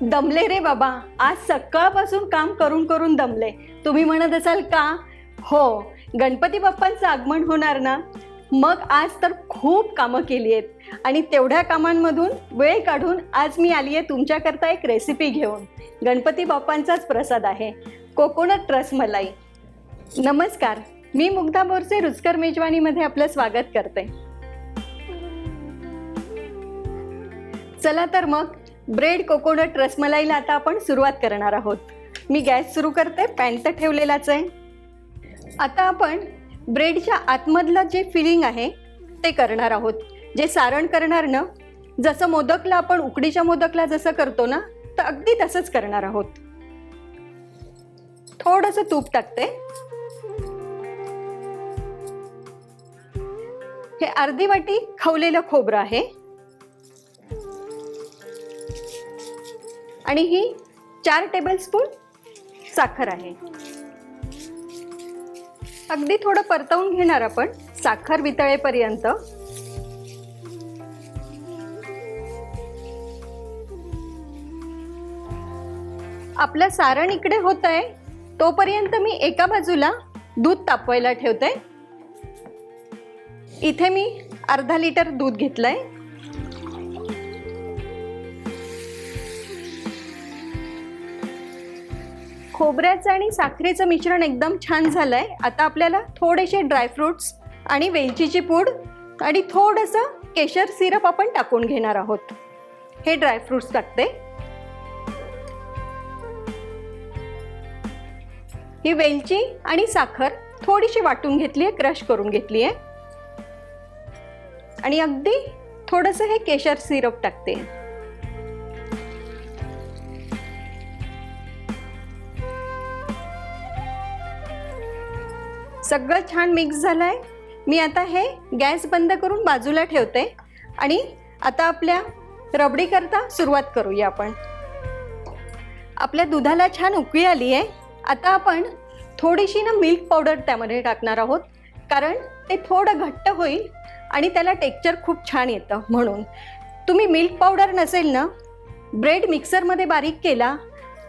दमले रे बाबा, आज सकाळपासून काम करून करून दमले. तुम्ही म्हणत असाल का? हो, गणपती बाप्पांचं आगमन होणार ना, मग आज तर खूप कामं केली आहेत आणि तेवढ्या कामांमधून वेळ काढून आज मी आली आहे तुमच्याकरता एक रेसिपी घेऊन. गणपती बाप्पांचाच प्रसाद आहे, कोकोनट रसमलाई. नमस्कार, मी मुग्धा बोरसे रुचकर मेजवानीमध्ये आपलं स्वागत करते. चला तर मग ब्रेड कोकोनट रसमलाईला आता आपण सुरुवात करणार आहोत. मी गॅस सुरू करते, पॅन तर ठेवलेलाच आहे. आता आपण ब्रेडच्या आतमधलं जे फिलिंग आहे ते करणार आहोत. जे सारण करणार ना, जसं मोदकला आपण उकडीच्या मोदकला जसं करतो ना, तर अगदी तसंच करणार आहोत. थोडंसं तूप टाकते. हे अर्धी वाटी खवलेलं खोबरं आहे आणि ही 4 टेबलस्पून साखर आहे. अगदी थोडं परतवून घेणार आपण साखर वितळेपर्यंत. आपलं सारण इकडे होत आहे तोपर्यंत मी एका बाजूला दूध तापवायला ठेवते. इथे मी अर्धा लिटर दूध घेतलंय. खोबऱ्याचं आणि साखरेचं मिश्रण एकदम छान झालंय. आता आपल्याला थोडेसे ड्रायफ्रुट्स आणि वेलचीची पूड आणि थोडंसं केशर सिरप आपण टाकून घेणार आहोत. हे ड्रायफ्रुट्स टाकते. ही वेलची आणि साखर थोडीशी वाटून घेतली आहे, क्रश करून घेतली आहे आणि अगदी थोडंसं हे केशर सिरप टाकते. सगळं छान मिक्स झालंय. मी आता हे गॅस बंद करून बाजूला ठेवते आणि आता आपल्या रबडी करता सुरुवात करूया आपण. आपल्या दुधाला छान उकळी आली आहे. आता आपण थोडीशी ना मिल्क पावडर त्यामध्ये टाकणार आहोत, कारण ते थोडं घट्ट होईल आणि त्याला टेक्स्चर खूप छान येतं. म्हणून तुम्ही मिल्क पावडर नसेल ना, ब्रेड मिक्सरमध्ये बारीक केला,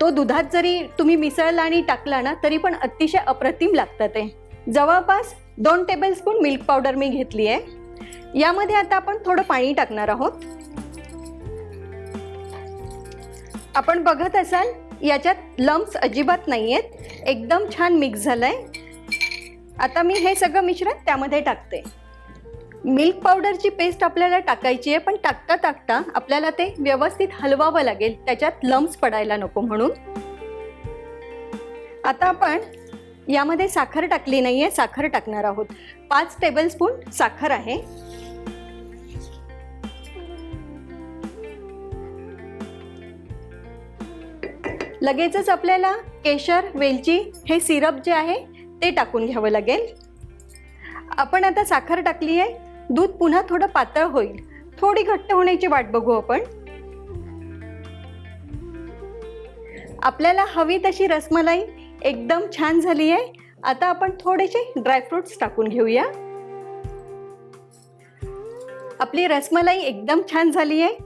तो दुधात जरी तुम्ही मिसळला आणि टाकला ना, तरी पण अतिशय अप्रतिम लागतं ते. जवळपास 2 टेबलस्पून मिल्क पावडर मी घेतली आहे. यामध्ये आता आपण थोडं पाणी टाकणार आहोत. आपण बघत असाल याच्यात लम्प्स अजिबात नाही आहेत, एकदम छान मिक्स झालंय. आता मी हे सगळं मिश्रण त्यामध्ये टाकते. मिल्क पावडरची पेस्ट आपल्याला टाकायची आहे, पण टाकता टाकता आपल्याला ते व्यवस्थित हलवावं लागेल, त्याच्यात लम्प्स पडायला नको म्हणून. आता आपण यामध्ये साखर टाकली नाहीये, साखर टाकणार आहोत. 5 टेबलस्पून साखर आहे. लगेचच आपल्याला केशर, वेलची हे सिरप जे आहे ते टाकून घ्यावं लागेल. आपण आता साखर टाकली आहे. दूध पुन्हा थोडं पातळ होईल, थोडी घट्ट होण्याची वाट बघू आपण. आपल्याला हवी तशी रसमलाई एकदम छान झाली आहे. आता आपण थोडेसे ड्रायफ्रुट्स टाकून घेऊया. आपली रसमलाई एकदम छान झाली आहे.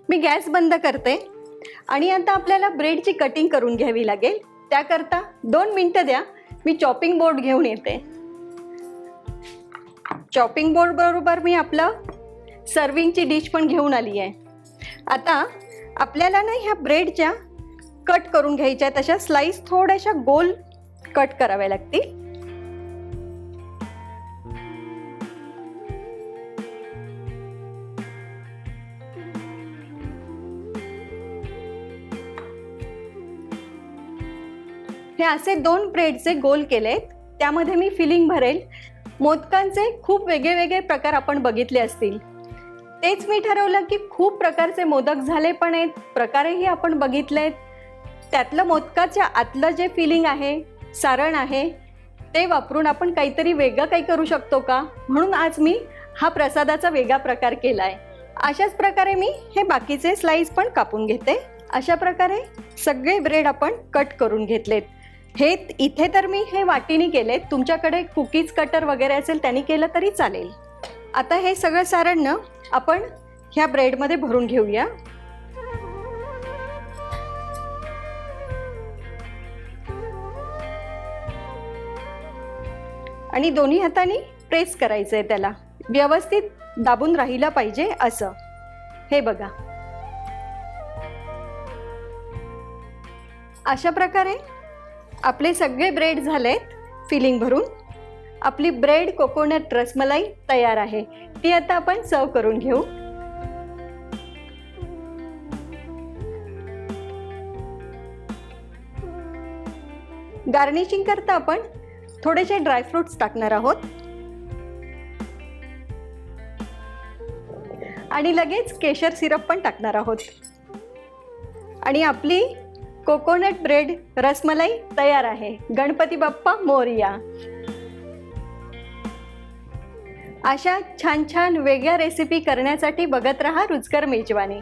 मी गॅस बंद करते आणि आता आपल्याला ब्रेडची कटिंग करून घ्यावी लागेल. त्याकरता 2 मिनिटं द्या, मी चॉपिंग बोर्ड घेऊन येते. चॉपिंग बोर्ड बरोबर मी आपलं सर्विंगची डिश पण घेऊन आली आहे. आता आपल्याला ना ह्या ब्रेडच्या कट करून घ्यायच्या आहेत. अशा स्लाइस थोड्याशा गोल कट कराव्या लागतील. हे असे 2 ब्रेडचे गोल केलेत. त्यामध्ये मी फिलिंग भरेल. मोदकांचे खूप वेगळे वेगळे प्रकार आपण बघितले असतील. तेच मी ठरवलं की खूप प्रकारचे मोदक झाले पण आहेत, प्रकारही आपण बघितलेत. त्यातलं मोदकाच्या आतलं जे फिलिंग आहे, सारण आहे, ते वापरून आपण काहीतरी वेगळं काही करू शकतो का, म्हणून आज मी हा प्रसादाचा वेगळा प्रकार केला आहे. अशाच प्रकारे मी हे बाकीचे स्लाइस पण कापून घेते. अशा प्रकारे सगळे ब्रेड आपण कट करून घेतलेत. हे इथे तर मी हे वाटीने केलेत. तुमच्याकडे कुकीज कटर वगैरे असेल त्यांनी केलं तरी चालेल. आता हे सगळं सारण ना आपण ह्या ब्रेडमध्ये भरून घेऊया. आणि दोन्ही हातांनी प्रेस करायचं आहे त्याला, व्यवस्थित दाबून राहिलं पाहिजे असं. हे बघा, अशा प्रकारे आपले सगळे ब्रेड झालेत फिलिंग भरून. आपली ब्रेड कोकोनट रसमलाई तयार आहे. ती आता आपण सर्व करून घेऊ. गार्निशिंग करता आपण थोडेसे ड्रायफ्रुट्स टाकणार आहोत आणि लगेच केशर सिरप पण टाकणार आहोत. आणि आपली कोकोनट ब्रेड रसमलाई तयार आहे. गणपती बाप्पा मोरया. अशा छान छान वेगळ्या रेसिपी करण्यासाठी बघत रहा रुचकर मेजवानी.